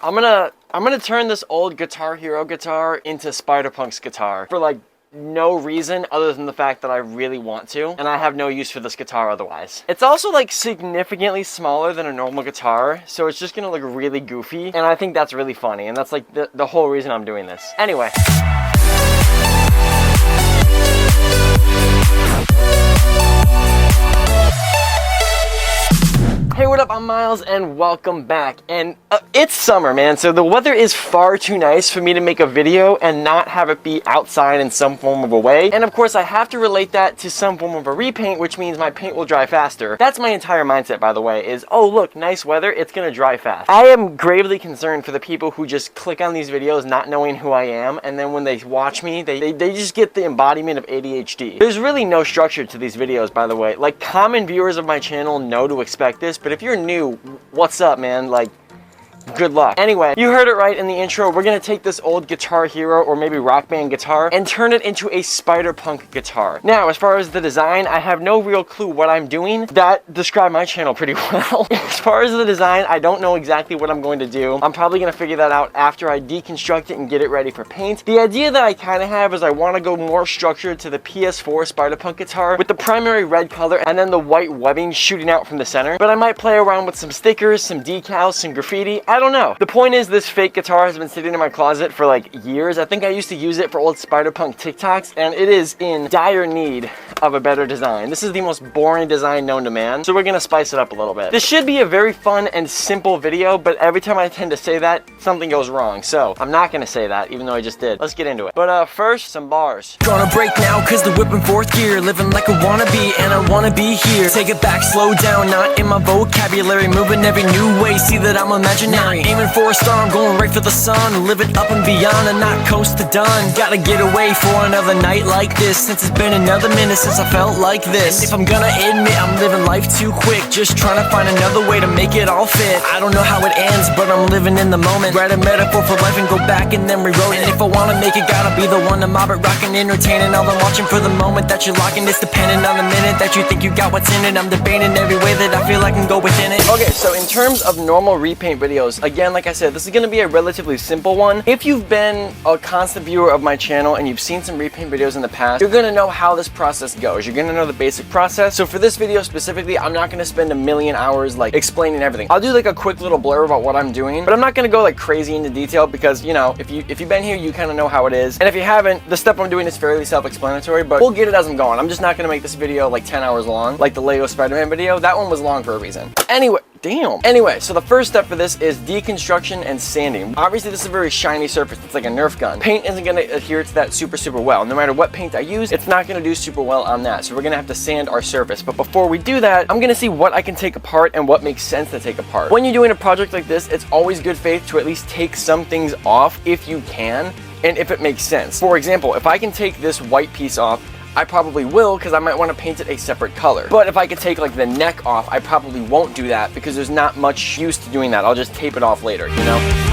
I'm gonna turn this old Guitar Hero guitar into Spider-Punk's guitar for like no reason other than the fact that I really want to, and I have no use for this guitar otherwise. It's also like significantly smaller than a normal guitar, so it's just gonna look really goofy, and I think that's really funny, and that's like the whole reason I'm doing this. Anyway. Hey, what up? I'm Miles and welcome back. And it's summer, man, so the weather is far too nice for me to make a video and not have it be outside in some form of a way. And of course, I have to relate that to some form of a repaint, which means my paint will dry faster. That's my entire mindset, by the way, is, oh look, nice weather, it's gonna dry fast. I am gravely concerned for the people who just click on these videos not knowing who I am, and then when they watch me, they just get the embodiment of ADHD. There's really no structure to these videos, by the way. Like, common viewers of my channel know to expect this, but if you're new, what's up, man? Like, good luck. Anyway, you heard it right in the intro. We're gonna take this old Guitar Hero or maybe Rock Band guitar and turn it into a Spider-Punk guitar. Now, as far as the design, I have no real clue what I'm doing. That described my channel pretty well. As far as the design, I don't know exactly what I'm going to do. I'm probably gonna figure that out after I deconstruct it and get it ready for paint. The idea that I kind of have is I want to go more structured to the PS4 Spider-Punk guitar with the primary red color and then the white webbing shooting out from the center. But I might play around with some stickers, some decals, some graffiti. I don't know. The point is, this fake guitar has been sitting in my closet for like years. I think I used to use it for old Spider-Punk TikToks, and it is in dire need of a better design. This is the most boring design known to man, so we're gonna spice it up a little bit. This should be a very fun and simple video, but every time I tend to say that, something goes wrong. So I'm not gonna say that, even though I just did. Let's get into it. But first, some bars. Gonna break now, cause the whip in fourth gear. Living like a wannabe, and I wanna be here. Take it back, slow down, not in my vocabulary. Moving every new way, see that I'm imaginary. Aiming for a star, I'm going right for the sun. Living up and beyond and not coast to done. Gotta get away for another night like this, since it's been another minute since I felt like this. And if I'm gonna admit I'm living life too quick, just trying to find another way to make it all fit. I don't know how it ends, but I'm living in the moment. Write a metaphor for life and go back and then rewrote it. And if I wanna make it, gotta be the one to mob it, rockin', entertaining. All I'm watching for the moment that you're locking. It's dependent on the minute that you think you got what's in it. I'm debating every way that I feel I can go within it. Okay, so in terms of normal repaint videos, again, like I said, this is gonna be a relatively simple one. If you've been a constant viewer of my channel and you've seen some repaint videos in the past, you're gonna know how this process goes. You're gonna know the basic process. So for this video specifically, I'm not gonna spend a million hours like explaining everything. I'll do like a quick little blur about what I'm doing, but I'm not gonna go like crazy into detail because, you know, if you've been here, you kind of know how it is. And if you haven't, the stuff I'm doing is fairly self-explanatory, but we'll get it as I'm going. I'm just not gonna make this video like 10 hours long, like the Lego Spider-Man video. That one was long for a reason. Anyway, so the first step for this is deconstruction and sanding. Obviously, this is a very shiny surface. It's like a Nerf gun. Paint isn't going to adhere to that super well. No matter what paint I use, it's not going to do super well on that. So we're going to have to sand our surface. But before we do that, I'm going to see what I can take apart and what makes sense to take apart. When you're doing a project like this, it's always good faith to at least take some things off if you can and if it makes sense. For example, if I can take this white piece off, I probably will, because I might want to paint it a separate color. But if I could take like the neck off, I probably won't do that because there's not much use to doing that. I'll just tape it off later, you know?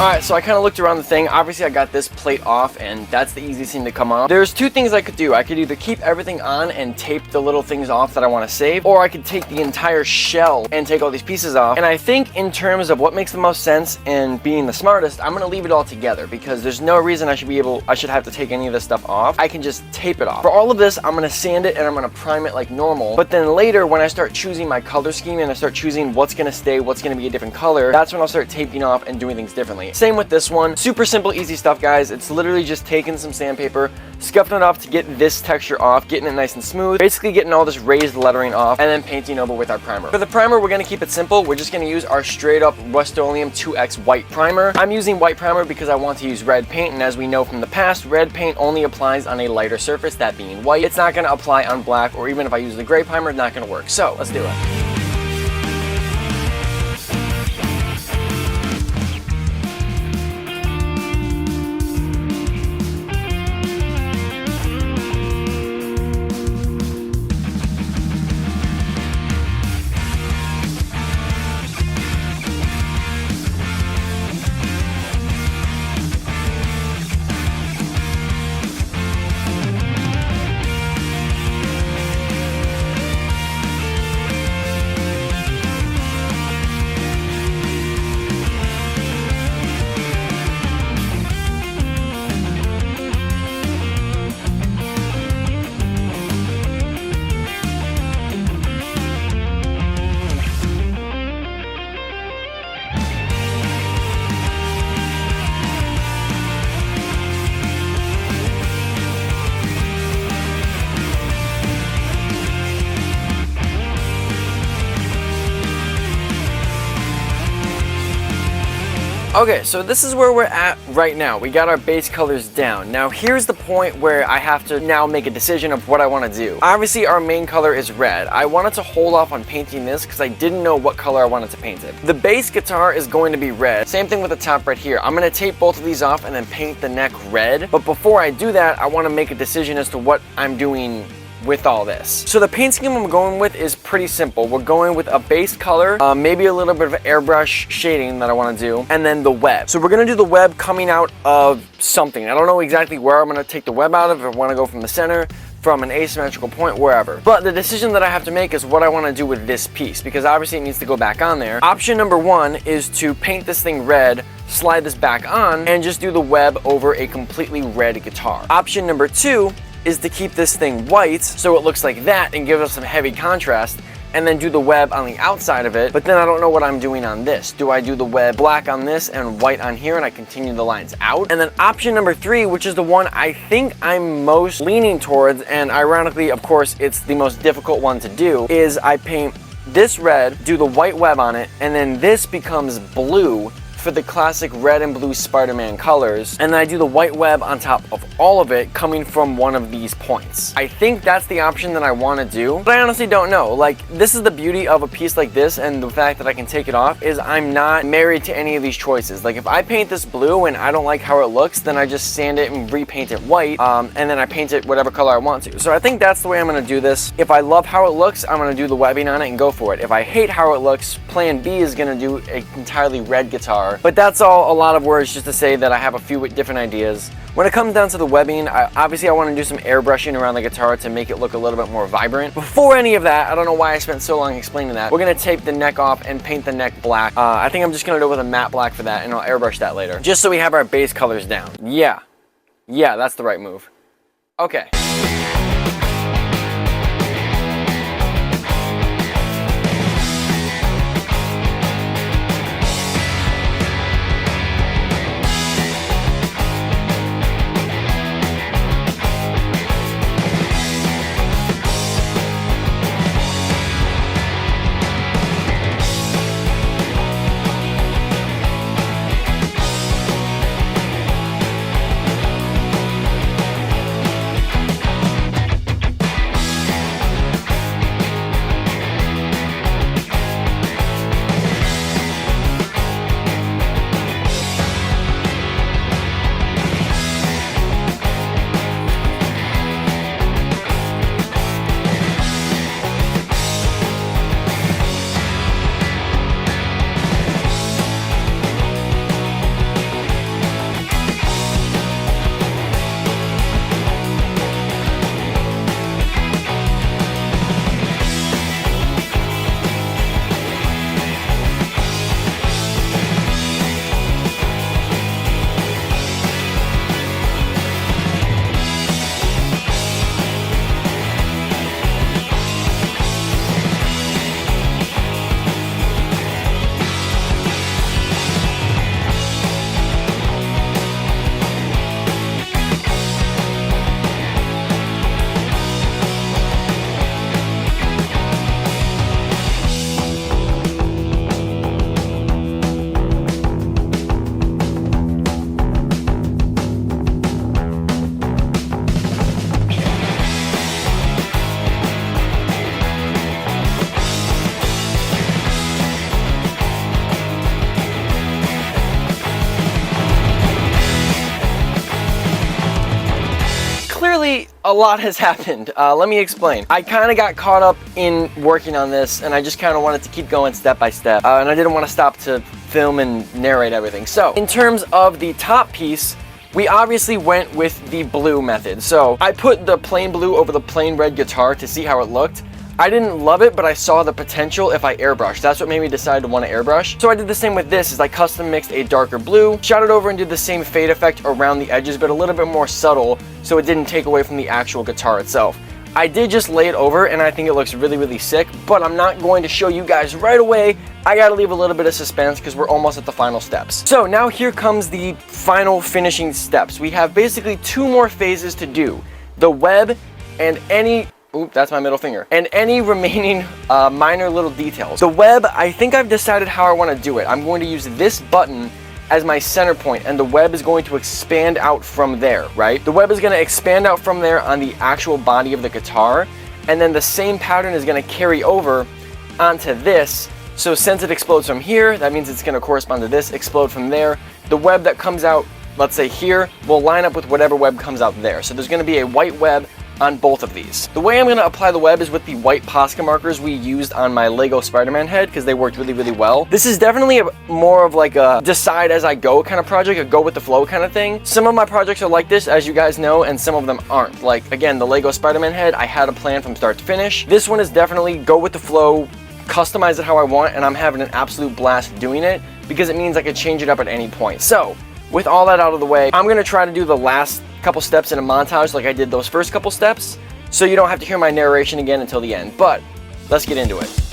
Alright, so I kind of looked around the thing. Obviously, I got this plate off, and that's the easiest thing to come off. There's two things I could do. I could either keep everything on and tape the little things off that I want to save, or I could take the entire shell and take all these pieces off. And I think in terms of what makes the most sense and being the smartest, I'm going to leave it all together because there's no reason I should have to take any of this stuff off. I can just tape it off. For all of this, I'm going to sand it and I'm going to prime it like normal. But then later, when I start choosing my color scheme and I start choosing what's going to stay, what's going to be a different color, that's when I'll start taping off and doing things differently. Same with this one. Super simple, easy stuff, guys. It's literally just taking some sandpaper, scuffing it off to get this texture off, getting it nice and smooth, basically getting all this raised lettering off, and then painting over with our primer. For the primer, we're going to keep it simple. We're just going to use our straight up Rust-Oleum 2X white primer. I'm using white primer because I want to use red paint, and as we know from the past, red paint only applies on a lighter surface, that being white. It's not going to apply on black, or even if I use the gray primer, it's not going to work. So let's do it. Okay, so this is where we're at right now. We got our base colors down. Now here's the point where I have to now make a decision of what I want to do. Obviously our main color is red. I wanted to hold off on painting this because I didn't know what color I wanted to paint it. The base guitar is going to be red. Same thing with the top right here. I'm going to tape both of these off and then paint the neck red. But before I do that, I want to make a decision as to what I'm doing with all this. So the paint scheme I'm going with is pretty simple. We're going with a base color, maybe a little bit of airbrush shading that I want to do, and then the web. So we're going to do the web coming out of something. I don't know exactly where I'm going to take the web out of, if I want to go from the center, from an asymmetrical point, wherever. But the decision that I have to make is what I want to do with this piece, because obviously it needs to go back on there. Option number one is to paint this thing red, slide this back on, and just do the web over a completely red guitar. Option number two is to keep this thing white so it looks like that and gives us some heavy contrast, and then do the web on the outside of it. But then I don't know what I'm doing on this. Do I do the web black on this and white on here and I continue the lines out? And then option number three, which is the one I think I'm most leaning towards, and ironically of course it's the most difficult one to do, is I paint this red, do the white web on it, and then this becomes blue for the classic red and blue Spider-Man colors, and then I do the white web on top of all of it coming from one of these points. I think that's the option that I want to do, but I honestly don't know. Like, this is the beauty of a piece like this, and the fact that I can take it off is I'm not married to any of these choices. Like, if I paint this blue and I don't like how it looks, then I just sand it and repaint it white, and then I paint it whatever color I want to. So I think that's the way I'm going to do this. If I love how it looks, I'm going to do the webbing on it and go for it. If I hate how it looks, plan B is going to do an entirely red guitar. But that's all a lot of words just to say that I have a few different ideas. When it comes down to the webbing, obviously I want to do some airbrushing around the guitar to make it look a little bit more vibrant. Before any of that, I don't know why I spent so long explaining that, we're going to tape the neck off and paint the neck black. I think I'm just going to do it with a matte black for that, and I'll airbrush that later. Just so we have our base colors down. Yeah, that's the right move. Okay. Clearly, a lot has happened. Let me explain. I kind of got caught up in working on this, and I just kind of wanted to keep going step by step, and I didn't want to stop to film and narrate everything. So, in terms of the top piece, we obviously went with the blue method. So, I put the plain blue over the plain red guitar to see how it looked. I didn't love it, but I saw the potential if I airbrushed. That's what made me decide to want to airbrush. So I did the same with this, is I custom mixed a darker blue, shot it over and did the same fade effect around the edges, but a little bit more subtle, so it didn't take away from the actual guitar itself. I did just lay it over, and I think it looks really, really sick, but I'm not going to show you guys right away. I gotta leave a little bit of suspense because we're almost at the final steps. So now here comes the final finishing steps. We have basically 2 more phases to do. The web and any... Oop, that's my middle finger. And any remaining minor little details. The web, I think I've decided how I want to do it. I'm going to use this button as my center point, and the web is going to expand out from there, right? The web is going to expand out from there on the actual body of the guitar, and then the same pattern is going to carry over onto this. So since it explodes from here, that means it's going to correspond to this, explode from there. The web that comes out, let's say here, will line up with whatever web comes out there. So there's going to be a white web on both of these. The way I'm going to apply the web is with the white Posca markers we used on my Lego Spider-Man head, because they worked really, really well. This is definitely more of like a decide as I go kind of project, a go with the flow kind of thing. Some of my projects are like this, as you guys know, and some of them aren't. Like, again, the Lego Spider-Man head, I had a plan from start to finish. This one is definitely go with the flow, customize it how I want, and I'm having an absolute blast doing it because it means I can change it up at any point. So, with all that out of the way, I'm going to try to do the last couple steps in a montage like I did those first couple steps, so you don't have to hear my narration again until the end. But let's get into it.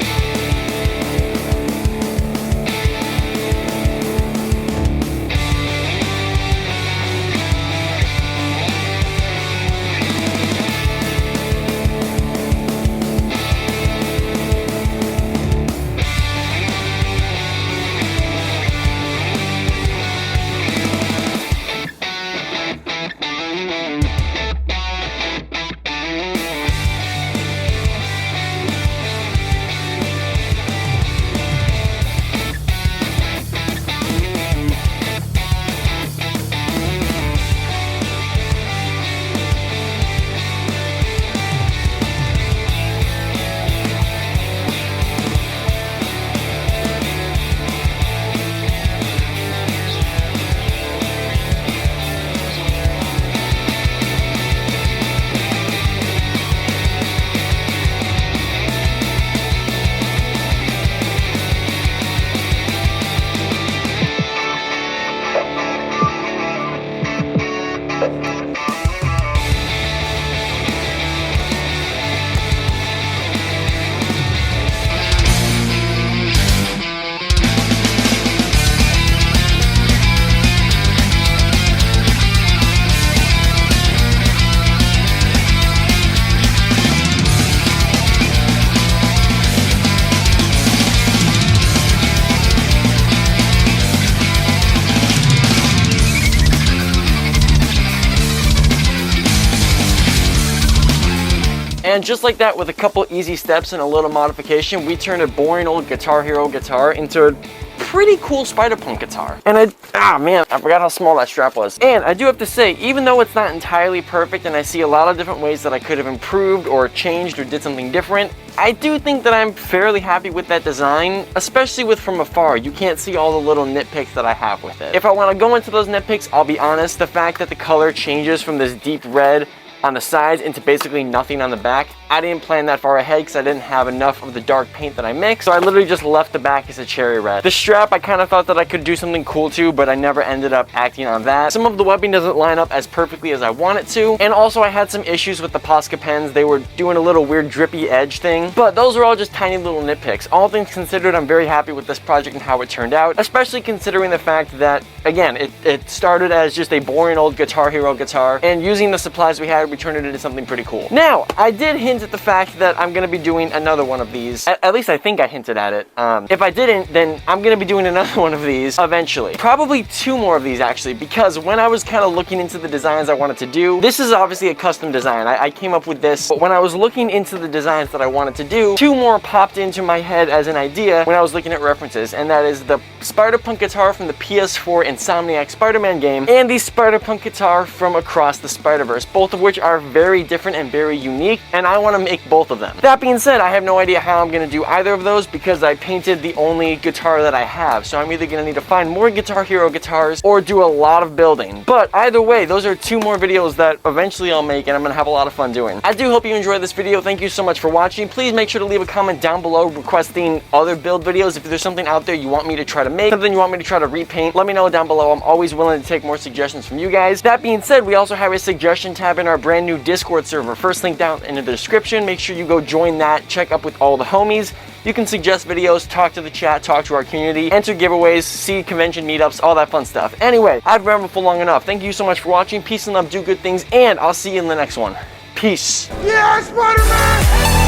And just like that, with a couple easy steps and a little modification, we turned a boring old Guitar Hero guitar into a pretty cool Spider-Punk guitar. And man, I forgot how small that strap was. And I do have to say, even though it's not entirely perfect and I see a lot of different ways that I could have improved or changed or did something different, I do think that I'm fairly happy with that design, especially with from afar. You can't see all the little nitpicks that I have with it. If I want to go into those nitpicks, I'll be honest, the fact that the color changes from this deep red on the sides into basically nothing on the back, I didn't plan that far ahead because I didn't have enough of the dark paint that I mixed, so I literally just left the back as a cherry red. The strap, I kind of thought that I could do something cool to, but I never ended up acting on that. Some of the webbing doesn't line up as perfectly as I want it to, and also I had some issues with the Posca pens. They were doing a little weird drippy edge thing, but those are all just tiny little nitpicks. All things considered, I'm very happy with this project and how it turned out, especially considering the fact that, again, it started as just a boring old Guitar Hero guitar, and using the supplies we had, we turned it into something pretty cool. Now, I did hint at the fact that I'm gonna be doing another one of these. At least I think I hinted at it. If I didn't, then I'm gonna be doing another one of these eventually. Probably two more of these actually, because when I was kind of looking into the designs I wanted to do, this is obviously a custom design. I came up with this, but when I was looking into the designs that I wanted to do, two more popped into my head as an idea when I was looking at references, and that is the Spider-Punk guitar from the PS4 Insomniac Spider-Man game, and the Spider-Punk guitar from Across the Spider-Verse, both of which are very different and very unique, and I want to make both of them. That being said, I have no idea how I'm going to do either of those because I painted the only guitar that I have, so I'm either going to need to find more Guitar Hero guitars or do a lot of building. But either way, those are two more videos that eventually I'll make and I'm going to have a lot of fun doing. I do hope you enjoyed this video. Thank you so much for watching. Please make sure to leave a comment down below requesting other build videos. If there's something out there you want me to try to make, something you want me to try to repaint, let me know down below. I'm always willing to take more suggestions from you guys. That being said, we also have a suggestion tab in our brand new Discord server. First link down in the description. Make sure you go join that, check up with all the homies. You can suggest videos, talk to the chat, talk to our community, enter giveaways, see convention meetups, all that fun stuff. Anyway, I've rambled for long enough. Thank you so much for watching. Peace and love, do good things, and I'll see you in the next one. Peace. Yeah, Spider-Man!